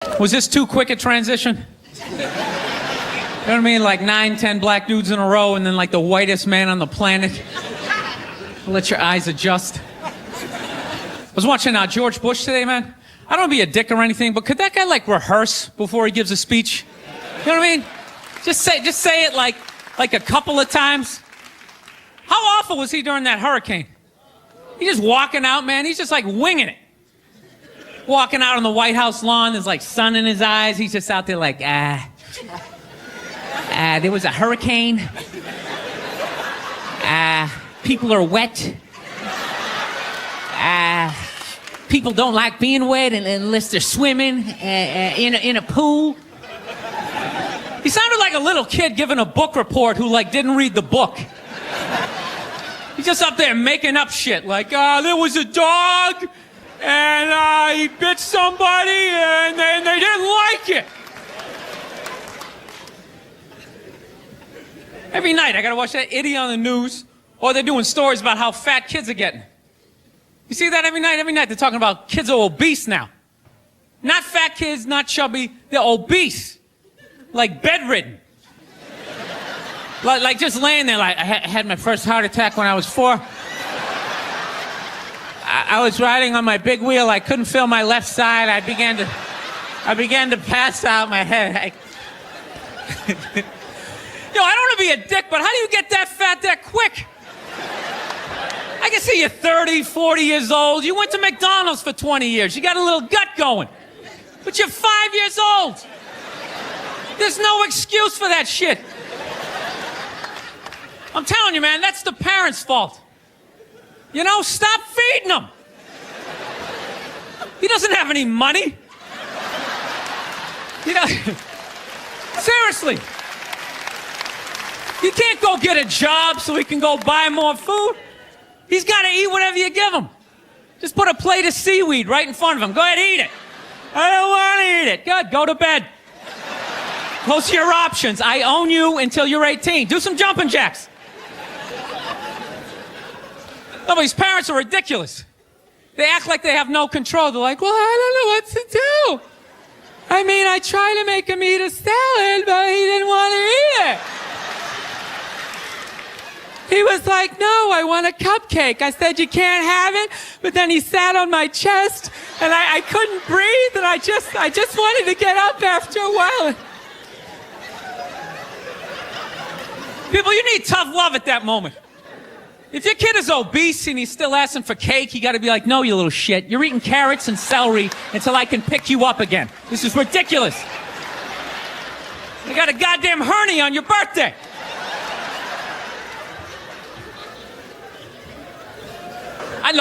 Was this too quick a transition? You know what I mean? Like 9, 10 black dudes in a row and then like the whitest man on the planet. Let your eyes adjust. I was watching George Bush today, man. I don't want to be a dick or anything, but could that guy like rehearse before he gives a speech? You know what I mean? Just say it like a couple of times. How awful was he during that hurricane? He's just walking out, man. He's just like winging it. Walking out on the White House lawn, there's like sun in his eyes. He's just out there like, there was a hurricane. People are wet. People don't like being wet unless they're swimming in a pool. He sounded like a little kid giving a book report who like didn't read the book. He's just up there making up shit like, there was a dog and he bit somebody and they didn't like it. Every night I gotta watch that idiot on the news, or they're doing stories about how fat kids are getting. You see that every night? Every night they're talking about kids are obese now. Not fat kids, not chubby, they're obese. Like bedridden. Like just laying there like, I had my first heart attack when I was 4. I was riding on my big wheel, I couldn't feel my left side, I began to pass out my head. Yo, I don't want to be a dick, but how do you get that fat that quick? I can see you're 30, 40 years old. You went to McDonald's for 20 years. You got a little gut going. But you're 5 years old. There's no excuse for that shit. I'm telling you, man, that's the parents' fault. You know, stop feeding him. He doesn't have any money. You know, seriously. He can't go get a job so he can go buy more food. He's got to eat whatever you give him. Just put a plate of seaweed right in front of him. Go ahead, eat it. I don't want to eat it. Good, go to bed. Those are your options. I own you until you're 18. Do some jumping jacks. No, but these parents are ridiculous. They act like they have no control. They're like, well, I don't know what to do. I mean, I tried to make him eat a salad, but he didn't want to eat it. He was like, no, I want a cupcake. I said, you can't have it. But then he sat on my chest, and I couldn't breathe, and I just wanted to get up after a while. People, you need tough love at that moment. If your kid is obese and he's still asking for cake, you got to be like, no, you little shit. You're eating carrots and celery until I can pick you up again. This is ridiculous. You got a goddamn hernia on your birthday. I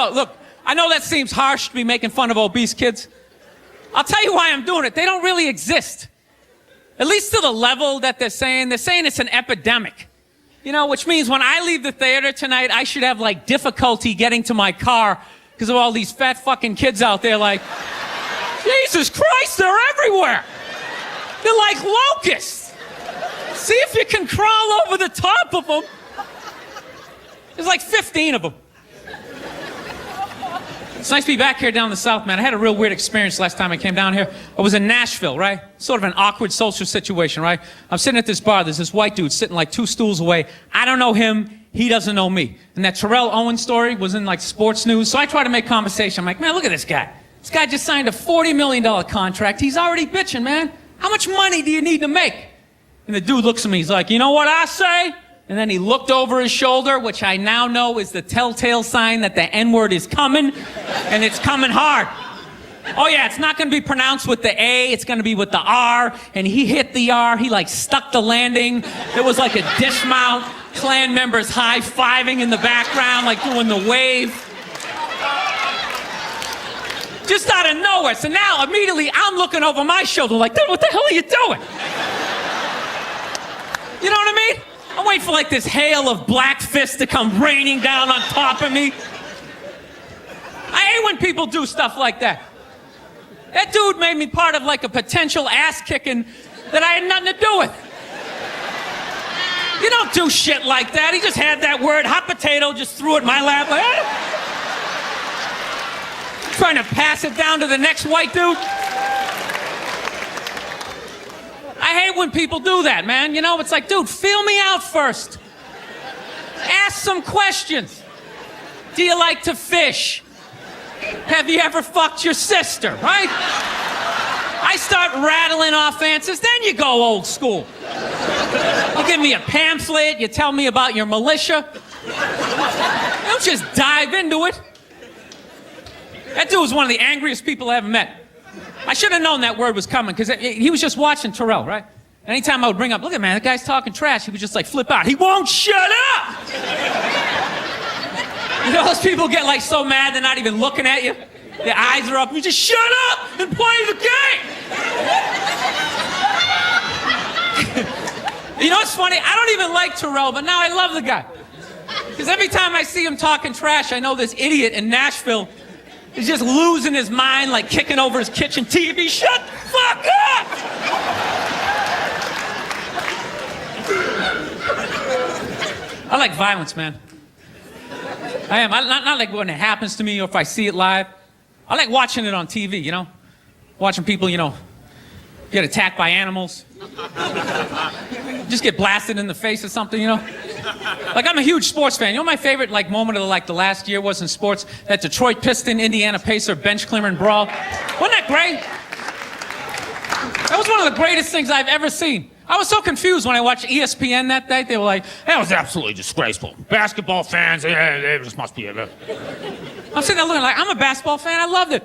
know that seems harsh to be making fun of obese kids. I'll tell you why I'm doing it. They don't really exist. At least to the level that they're saying it's an epidemic. You know, which means when I leave the theater tonight, I should have like difficulty getting to my car because of all these fat fucking kids out there like, Jesus Christ, they're everywhere. They're like locusts. See if you can crawl over the top of them. There's like 15 of them. It's nice to be back here down in the South, man. I had a real weird experience last time I came down here. I was in Nashville, right? Sort of an awkward social situation, right? I'm sitting at this bar. There's this white dude sitting like 2 stools away. I don't know him. He doesn't know me. And that Terrell Owens story was in like sports news. So I try to make conversation. I'm like, man, look at this guy. This guy just signed a $40 million contract. He's already bitching, man. How much money do you need to make? And the dude looks at me. He's like, you know what I say? And then he looked over his shoulder, which I now know is the telltale sign that the N-word is coming, and it's coming hard. Oh yeah, it's not gonna be pronounced with the A, it's gonna be with the R, and he hit the R, he like stuck the landing. There was like a dismount, Klan members high-fiving in the background, like doing the wave. Just out of nowhere, so now immediately I'm looking over my shoulder like, dude, what the hell are you doing? You know what I mean? I'm waiting for like this hail of black fists to come raining down on top of me. I hate when people do stuff like that. That dude made me part of like a potential ass kicking that I had nothing to do with. You don't do shit like that. He just had that word, hot potato, just threw it in my lap. Like, trying to pass it down to the next white dude. when people do that, man. You know, it's like, dude, feel me out first. Ask some questions. Do you like to fish? Have you ever fucked your sister, right? I start rattling off answers, then you go old school. You give me a pamphlet, you tell me about your militia. You don't just dive into it. That dude was one of the angriest people I ever met. I should have known that word was coming, because he was just watching Terrell, right? Anytime I would bring up, look at man, that guy's talking trash, he would just like flip out. He won't shut up! You know those people get like so mad they're not even looking at you? Their eyes are up, you just shut up and play the game! You know what's funny? I don't even like Terrell, but now I love the guy. Because every time I see him talking trash, I know this idiot in Nashville is just losing his mind, like kicking over his kitchen TV. Shut the fuck up! I like violence, man. I am. Not like when it happens to me or if I see it live. I like watching it on TV, you know? Watching people, you know, get attacked by animals. Just get blasted in the face or something, you know? Like, I'm a huge sports fan. You know my favorite, like, moment of, like, the last year was in sports? That Detroit Piston, Indiana Pacer bench clearing brawl. Wasn't that great? That was one of the greatest things I've ever seen. I was so confused when I watched ESPN that day. They were like, that was absolutely disgraceful. Basketball fans, they just must be a... I'm sitting there looking like, I'm a basketball fan. I loved it.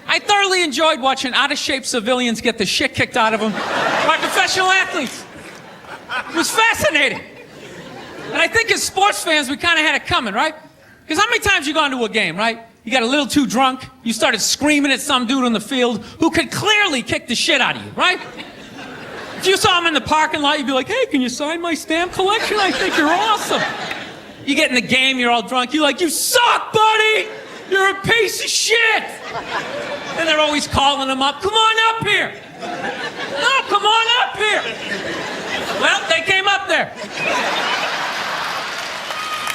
I thoroughly enjoyed watching out-of-shape civilians get the shit kicked out of them by professional athletes. It was fascinating. And I think as sports fans, we kind of had it coming, right? Because how many times you gone to a game, right? You got a little too drunk, you started screaming at some dude on the field who could clearly kick the shit out of you, right? If you saw him in the parking lot, you'd be like, hey, can you sign my stamp collection? I think you're awesome. You get in the game, you're all drunk, you're like, you suck, buddy! You're a piece of shit! And they're always calling him up, come on up here! No, come on up here! Well, they came up there.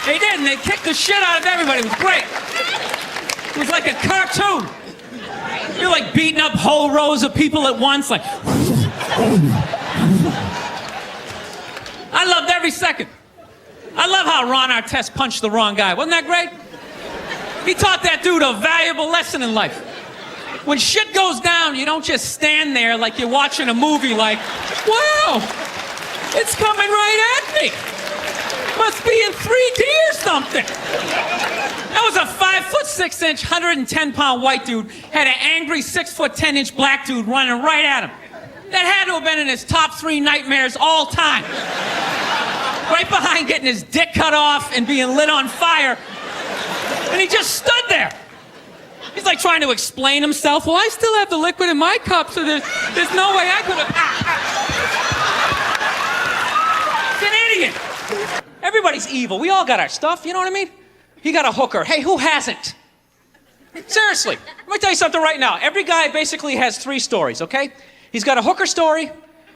They did, and they kicked the shit out of everybody. It was great. It was like a cartoon. You're like beating up whole rows of people at once, like... I loved every second. I love how Ron Artest punched the wrong guy. Wasn't that great? He taught that dude a valuable lesson in life. When shit goes down, you don't just stand there like you're watching a movie like, wow, it's coming right at me. Must be in 3D or something. That was a 5'6", 110-pound white dude, had an angry 6'10" black dude running right at him. That had to have been in his top 3 nightmares all time. Right behind getting his dick cut off and being lit on fire. And he just stood there. He's like trying to explain himself. Well, I still have the liquid in my cup, so there's no way I could have... He's an idiot. Everybody's evil. We all got our stuff, you know what I mean? He got a hooker. Hey, who hasn't? Seriously, let me tell you something right now. Every guy basically has 3 stories, okay? He's got a hooker story,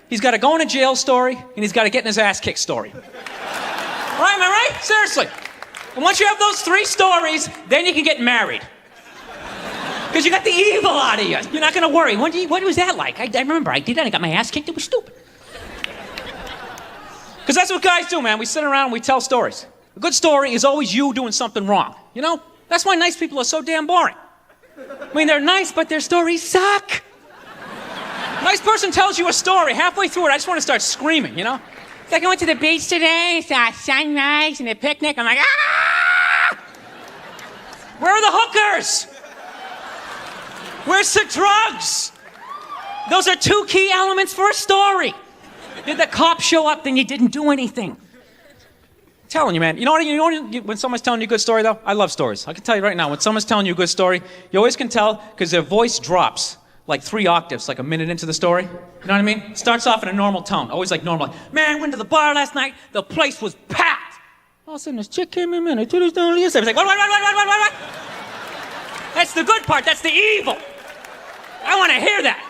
he's got a going to jail story, and he's got a getting his ass kicked story. Right, am I right? Seriously. And once you have those 3 stories, then you can get married. Because you got the evil out of you. You're not going to worry. What was that like? I remember I did that. I got my ass kicked. It was stupid. Because that's what guys do, man. We sit around and we tell stories. A good story is always you doing something wrong. You know? That's why nice people are so damn boring. I mean, they're nice, but their stories suck. A nice person tells you a story. Halfway through it, I just want to start screaming, you know? It's like I went to the beach today, saw sunrise and a picnic. I'm like, ah! Where are the hookers? Where's the drugs? Those are 2 key elements for a story. Did the cops show up, then you didn't do anything. I'm telling you, man. You know when someone's telling you a good story, though? I love stories. I can tell you right now, when someone's telling you a good story, you always can tell because their voice drops like 3 octaves, like a minute into the story. You know what I mean? It starts off in a normal tone, always like normal. Like, man, went to the bar last night, the place was packed. All of a sudden, this chick came in, man, I told her down the inside. It's like, what? That's the good part, that's the evil. I want to hear that.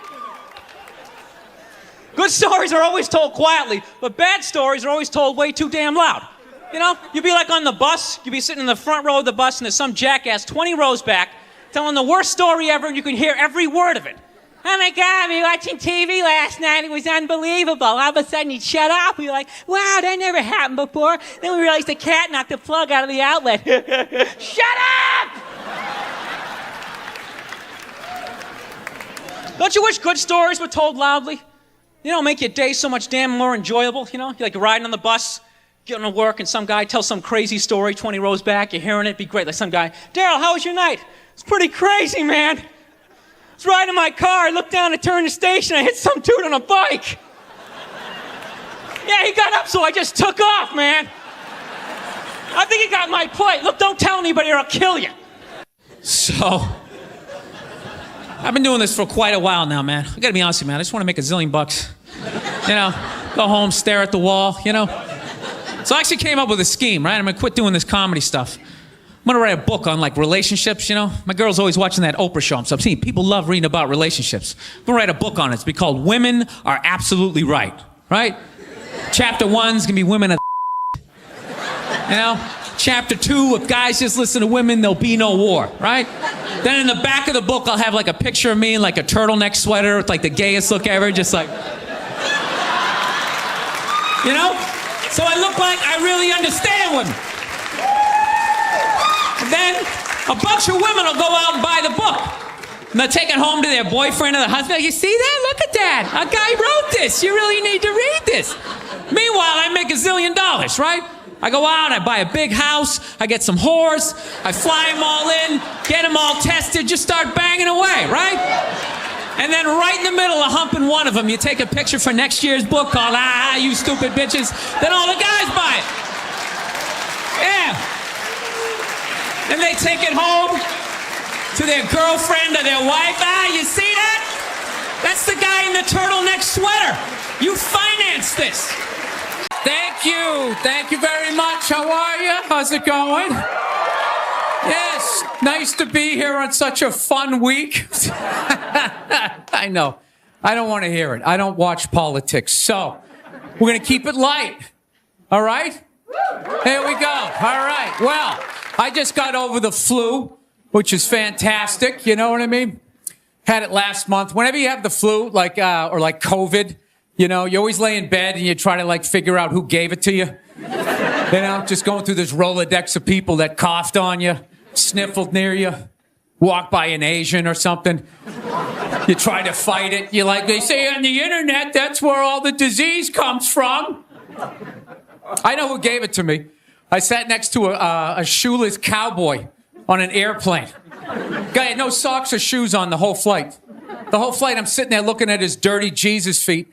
Good stories are always told quietly, but bad stories are always told way too damn loud. You know, you'd be like on the bus, you'd be sitting in the front row of the bus, and there's some jackass 20 rows back telling the worst story ever, and you can hear every word of it. Oh my God, we were watching TV last night. It was unbelievable. All of a sudden he'd shut off. We were like, wow, that never happened before. Then we realized the cat knocked the plug out of the outlet. Shut up! Don't you wish good stories were told loudly? You know, make your day so much damn more enjoyable, you know? You're like riding on the bus, getting to work, and some guy tells some crazy story 20 rows back. You're hearing it, be great. Like some guy, Daryl, how was your night? It's pretty crazy, man. I was riding in my car, I looked down to turn the station, I hit some dude on a bike. Yeah, he got up, so I just took off, man. I think he got my plate. Look, don't tell anybody or I'll kill you. So, I've been doing this for quite a while now, man. I gotta be honest with you, man. I just want to make $1 zillion bucks. You know, go home, stare at the wall, you know. So I actually came up with a scheme, right? I'm gonna quit doing this comedy stuff. I'm gonna write a book on like relationships, you know? My girl's always watching that Oprah show. So I'm seeing people love reading about relationships. I'm gonna write a book on it. It's be called Women Are Absolutely Right, right? Chapter 1's gonna be Women Are you know? Chapter 2, if guys just listen to women, there'll be no war, right? Then in the back of the book, I'll have like a picture of me in like a turtleneck sweater with like the gayest look ever, just like, you know? So I look like I really understand women. And then a bunch of women will go out and buy the book. And they'll take it home to their boyfriend or their husband. You see that? Look at that. A guy wrote this. You really need to read this. Meanwhile, I make $1 zillion, right? I go out, I buy a big house, I get some whores, I fly them all in, get them all tested, just start banging away, right? And then right in the middle of humping one of them, you take a picture for next year's book called You Stupid Bitches. Then all the guys buy it. Yeah. Then they take it home to their girlfriend or their wife. You see that? That's the guy in the turtleneck sweater. You financed this. Thank you. Thank you very much. How are you? How's it going? Yes. Nice to be here on such a fun week. I know. I don't want to hear it. I don't watch politics. So, we're going to keep it light. All right? Here we go. All right. Well, I just got over the flu, which is fantastic. You know what I mean? Had it last month. Whenever you have the flu, like or like COVID, you know, you always lay in bed and you try to like figure out who gave it to you. You know, just going through this Rolodex of people that coughed on you, sniffled near you, walked by an Asian or something. You try to fight it. You like, they say on the internet, that's where all the disease comes from. I know who gave it to me. I sat next to a shoeless cowboy on an airplane. Guy had no socks or shoes on the whole flight. The whole flight, I'm sitting there looking at his dirty Jesus feet.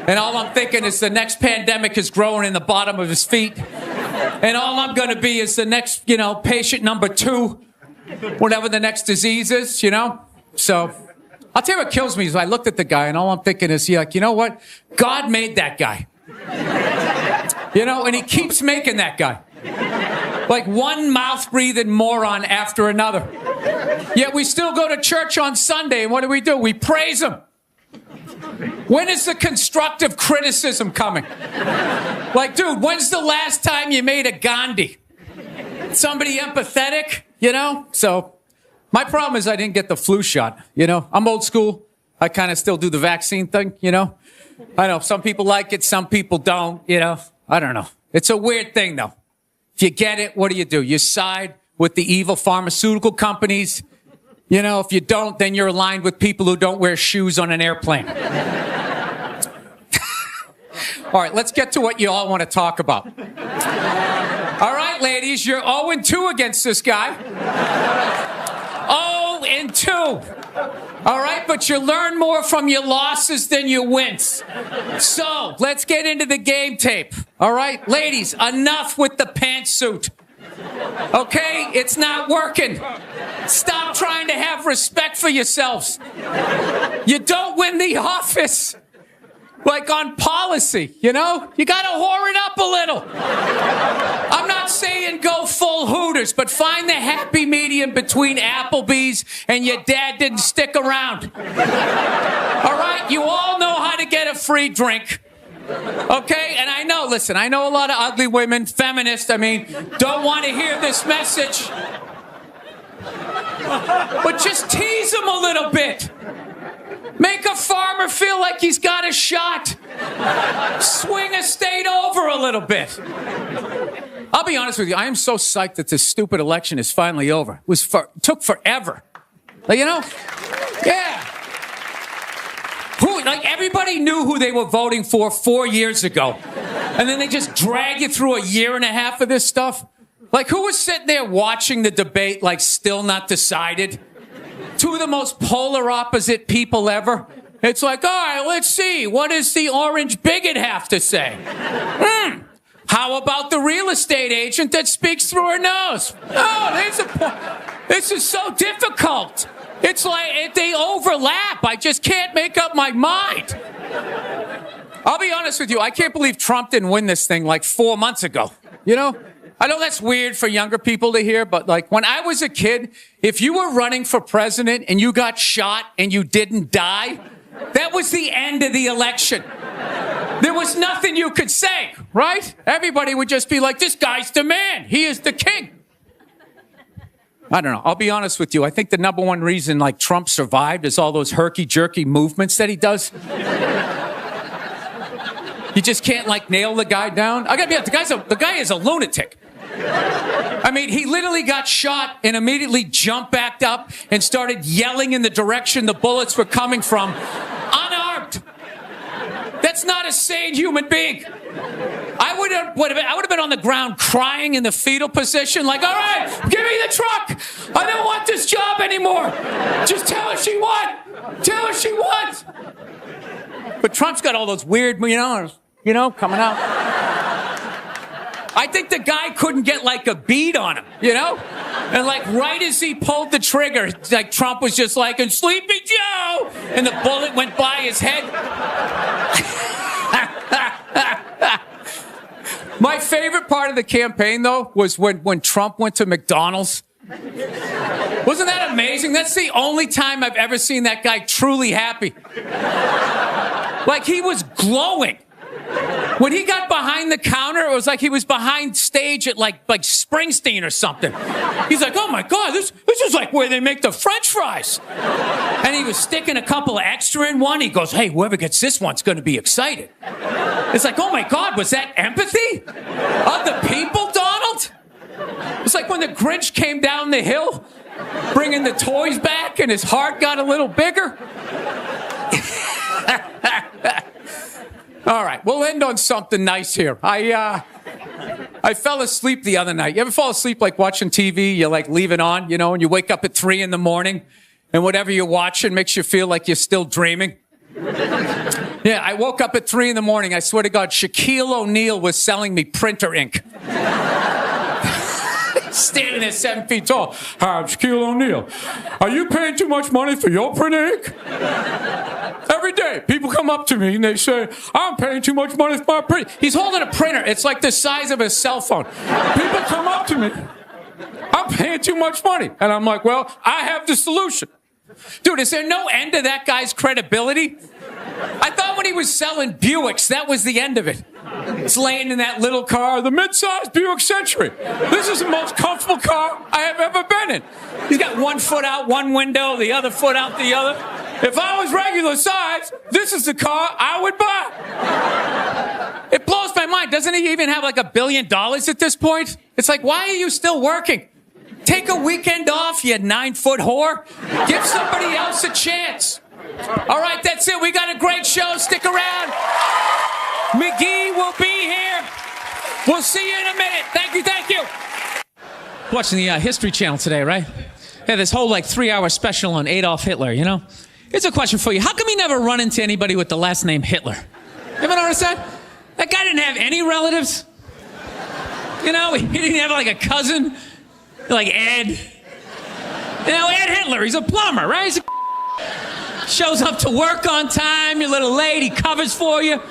And all I'm thinking is the next pandemic is growing in the bottom of his feet. And all I'm going to be is the next, you know, patient number 2, whatever the next disease is, you know? So, I'll tell you what kills me is I looked at the guy and all I'm thinking is, like, you know what? God made that guy. You know, and he keeps making that guy. Like one mouth-breathing moron after another. Yet we still go to church on Sunday, and what do? We praise him. When is the constructive criticism coming? Like, dude, when's the last time you made a Gandhi? Somebody empathetic, you know? So, my problem is I didn't get the flu shot, you know? I'm old school. I kind of still do the vaccine thing, you know? I know, some people like it, some people don't, you know? I don't know. It's a weird thing, though. If you get it, what do? You side with the evil pharmaceutical companies. You know, if you don't, then you're aligned with people who don't wear shoes on an airplane. All right, let's get to what you all want to talk about. All right, ladies, you're 0-2 against this guy. 0-2. All right, but you learn more from your losses than your wins. So, let's get into the game tape. All right, ladies, enough with the pantsuit. Okay, it's not working. Stop trying to have respect for yourselves. You don't win the office. Like on policy, you know? You gotta whore it up a little. I'm not saying go full Hooters, but find the happy medium between Applebee's and your dad didn't stick around. All right? You all know how to get a free drink. Okay? And I know a lot of ugly women, feminists, don't want to hear this message. But just tease them a little bit. Make a farmer feel like he's got a shot. Swing a state over a little bit. I'll be honest with you. I am so psyched that this stupid election is finally over. It took forever. Like, you know? Yeah. Everybody knew who they were voting for 4 years ago. And then they just drag you through a year and a half of this stuff. Like, who was sitting there watching the debate, like, still not decided? Two of the most polar opposite people ever. It's like, all right, let's see. What does the orange bigot have to say? How about the real estate agent that speaks through her nose? Oh, there's a point. This is so difficult. It's like they overlap. I just can't make up my mind. I'll be honest with you. I can't believe Trump didn't win this thing like 4 months ago. You know? I know that's weird for younger people to hear, but like when I was a kid, if you were running for president and you got shot and you didn't die, that was the end of the election. There was nothing you could say, right? Everybody would just be like, this guy's the man. He is the king. I don't know. I'll be honest with you. I think the number one reason like Trump survived is all those herky-jerky movements that he does. You just can't like nail the guy down. I gotta be honest, the guy is a lunatic. I mean, he literally got shot and immediately jumped back up and started yelling in the direction the bullets were coming from, unarmed. That's not a sane human being. I would have been on the ground crying in the fetal position, like, all right, give me the truck. I don't want this job anymore. Just tell her she won. Tell her she won. But Trump's got all those weird, coming out. I think the guy couldn't get like a bead on him, And like right as he pulled the trigger, like Trump was just like, and Sleepy Joe, and the bullet went by his head. My favorite part of the campaign, though, was when Trump went to McDonald's. Wasn't that amazing? That's the only time I've ever seen that guy truly happy. Like he was glowing. When he got behind the counter, it was like he was behind stage at like Springsteen or something. He's like, oh my God, this is like where they make the French fries. And he was sticking a couple of extra in one. He goes, hey, whoever gets this one's going to be excited. It's like, oh my God, was that empathy of the people, Donald? It's like when the Grinch came down the hill, bringing the toys back, and his heart got a little bigger. All right, we'll end on something nice here. I fell asleep the other night. You ever fall asleep like watching TV? You like leave it on, and you wake up at 3 a.m, and whatever you're watching makes you feel like you're still dreaming. Yeah, I woke up at 3 a.m. I swear to God, Shaquille O'Neal was selling me printer ink. Standing there 7 feet tall. Hi, I'm Shaquille O'Neal. Are you paying too much money for your printer ink? Every day, people come up to me and they say, I'm paying too much money for my printer. He's holding a printer. It's like the size of a cell phone. People come up to me. I'm paying too much money. And I'm like, well, I have the solution. Dude, is there no end to that guy's credibility? I thought when he was selling Buicks, that was the end of it. It's laying in that little car, the mid-sized Buick Century. This is the most comfortable car I have ever been in. He's got one foot out one window, the other foot out the other. If I was regular size, this is the car I would buy. It blows my mind. Doesn't he even have like $1 billion at this point? It's like, why are you still working? Take a weekend off, you 9-foot whore. Give somebody else a chance. All right, that's it. We got a great show. Stick around. McGee will be here. We'll see you in a minute. Thank you. Watching the History Channel today, right? Yeah, this whole 3-hour special on Adolf Hitler, Here's a question for you. How come you never run into anybody with the last name Hitler? You ever notice that? That guy didn't have any relatives. He didn't have like a cousin, like Ed. Ed Hitler, he's a plumber, right? He's shows up to work on time, you're a little late, he covers for you.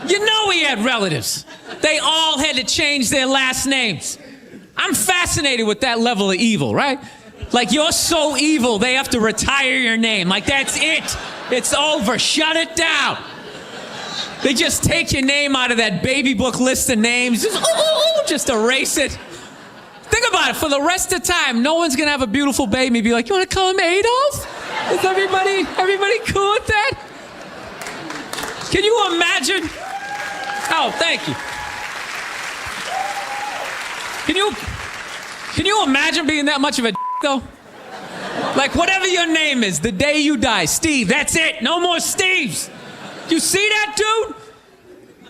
He had relatives. They all had to change their last names. I'm fascinated with that level of evil, right? Like, you're so evil, they have to retire your name. Like, that's it. It's over. Shut it down. They just take your name out of that baby book list of names. Just erase it. Think about it. For the rest of the time, no one's going to have a beautiful baby and be like, you want to call him Adolf? Is everybody cool with that? Can you imagine? Oh, thank you. Can you imagine being that much of a though? Like whatever your name is, the day you die, Steve, that's it. No more Steves. You see that, dude?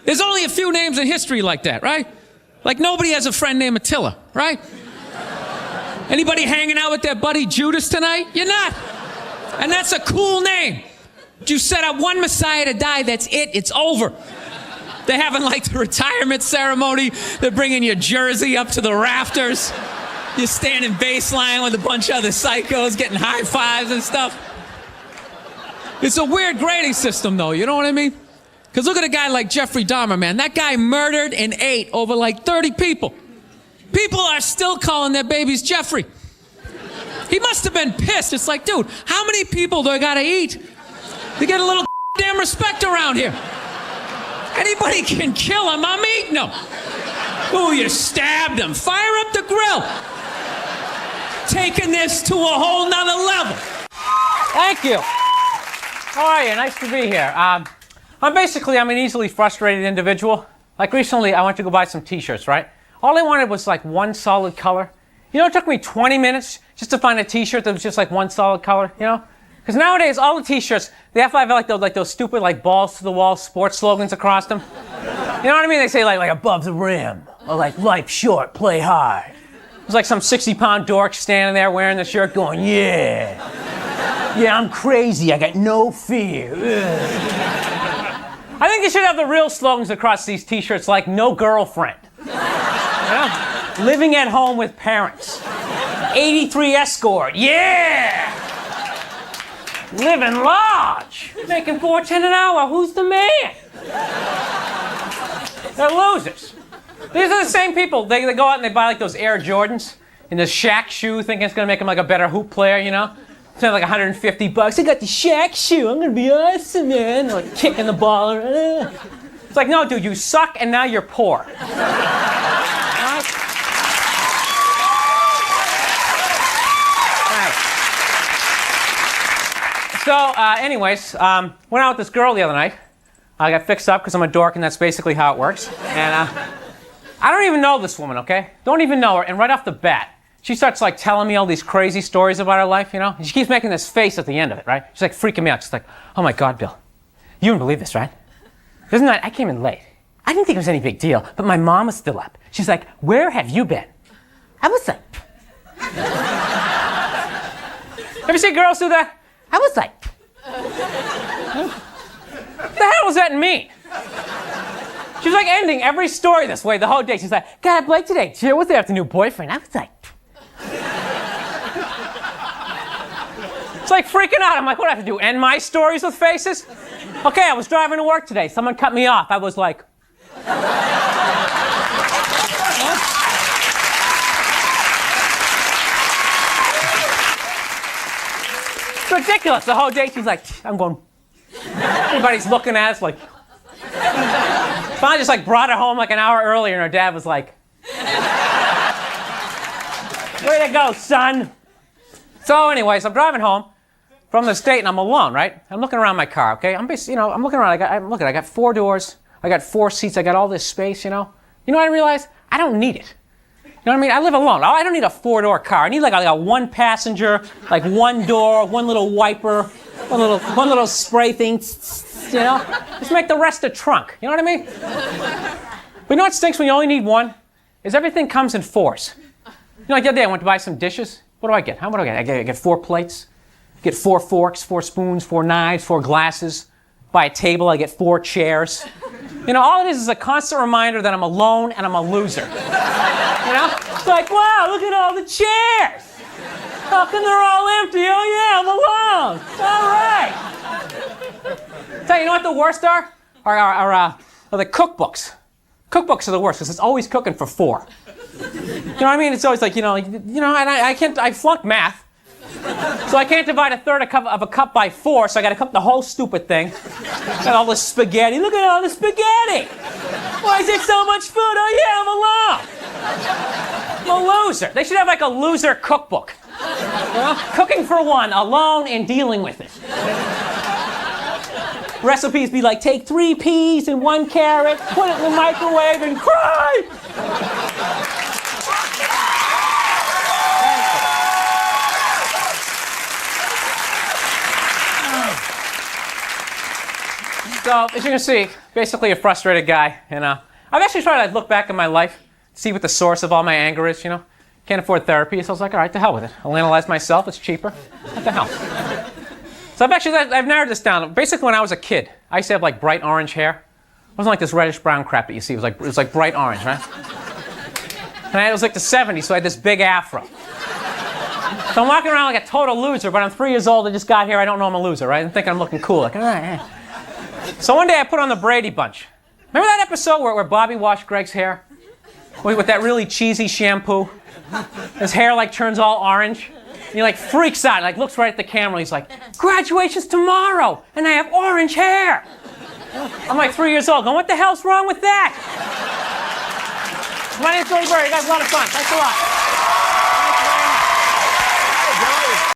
There's only a few names in history like that, right? Like nobody has a friend named Attila, right? Anybody hanging out with their buddy Judas tonight? You're not. And that's a cool name. You set up one Messiah to die, that's it, it's over. They're having like the retirement ceremony. They're bringing your jersey up to the rafters. You're standing baseline with a bunch of other psychos getting high fives and stuff. It's a weird grading system though, you know what I mean? Because look at a guy like Jeffrey Dahmer, man. That guy murdered and ate over like 30 people. People are still calling their babies Jeffrey. He must have been pissed. It's like, dude, how many people do I gotta eat to get a little damn respect around here? Anybody can kill him, I'm eating him. Ooh, you stabbed him. Fire up the grill. Taking this to a whole nother level. Thank you. How are you? Nice to be here. I'm an easily frustrated individual. Like recently, I went to go buy some t-shirts, right? All I wanted was like one solid color. You know, it took me 20 minutes just to find a t-shirt that was just like one solid color, you know? Because nowadays, all the t-shirts, they have to have like those stupid like balls to the wall sports slogans across them. You know what I mean? They say like above the rim, or like life short, play hard. There's like some 60-pound dork standing there wearing the shirt going, yeah. Yeah, I'm crazy, I got no fear. Ugh. I think they should have the real slogans across these t-shirts like no girlfriend. You know? Living at home with parents. 83 escort, yeah! Living large. Making $4.10 an hour, who's the man? They're losers. These are the same people. They go out and they buy like those Air Jordans and the Shaq shoe, thinking it's gonna make them like a better hoop player, you know? Spend like $150. I got the Shaq shoe. I'm gonna be awesome, man. Like kicking the ball. It's like, no, dude, you suck and now you're poor. Right? So, anyways, went out with this girl the other night. I got fixed up because I'm a dork and that's basically how it works. And I don't even know this woman, okay? Don't even know her. And right off the bat, she starts like telling me all these crazy stories about her life, you know? And she keeps making this face at the end of it, right? She's like freaking me out. She's like, oh my God, Bill, you wouldn't believe this, right? Isn't that, I came in late. I didn't think it was any big deal, but my mom was still up. She's like, where have you been? I was like, have you seen girls do that? I was like, what the hell was that mean? She was like ending every story this way the whole day. She's like, God, Blake today, cheer with their new boyfriend. I was like, it's like freaking out. I'm like, what do I have to do? End my stories with faces? Okay, I was driving to work today. Someone cut me off. I was like, it's ridiculous. The whole day she's like, I'm going, everybody's looking at us like, finally just like brought her home like an hour earlier and her dad was like, way to go, son. So anyways, I'm driving home from the state and I'm alone, right? I'm looking around my car, okay? I'm looking around, I got 4 doors, I got 4 seats, I got all this space, you know? You know what I realized? I don't need it. You know what I mean? I live alone. I don't need a 4-door car. I need like a 1 passenger, like 1 door, 1 little wiper, one little spray thing, you know? Just make the rest a trunk. You know what I mean? But you know what stinks when you only need 1? Is everything comes in 4s. You know, like the other day I went to buy some dishes. What do I get? What do I get? I get 4 plates. I get 4 forks, 4 spoons, 4 knives, 4 glasses. Buy a table, I get 4 chairs. You know, all it is a constant reminder that I'm alone and I'm a loser. You know? It's like, wow, look at all the chairs. How come they're all empty? Oh yeah, I'm alone. All right. Tell you know what the worst are? Are the cookbooks. Cookbooks are the worst because it's always cooking for 4. You know what I mean? It's always like, and I flunked math. So I can't divide a third of a cup by 4, so I gotta cook the whole stupid thing. Got all this spaghetti. Look at all the spaghetti! Why is there so much food? Oh yeah, I'm alone! I'm a loser. They should have like a loser cookbook. Cooking for one, alone, and dealing with it. Recipes be like, take 3 peas and 1 carrot, put it in the microwave, and cry! So, as you can see, basically a frustrated guy, and I've actually tried to look back in my life, see what the source of all my anger is, you know? Can't afford therapy, so I was like, all right, to hell with it. I'll analyze myself, it's cheaper. What the hell? So I've narrowed this down. Basically, when I was a kid, I used to have like bright orange hair. It wasn't like this reddish-brown crap that you see. It was like bright orange, right? And it was like the 70s, so I had this big afro. So I'm walking around like a total loser, but I'm 3 years old, I just got here, I don't know I'm a loser, right? I'm thinking I'm looking cool, like, all right. So one day I put on the Brady Bunch. Remember that episode where Bobby washed Greg's hair? With that really cheesy shampoo? His hair like turns all orange. And he like freaks out, like looks right at the camera. He's like, graduation's tomorrow, and I have orange hair. I'm like 3 years old, going, what the hell's wrong with that? My name's Billy Burr. You guys have a lot of fun. Thanks a lot.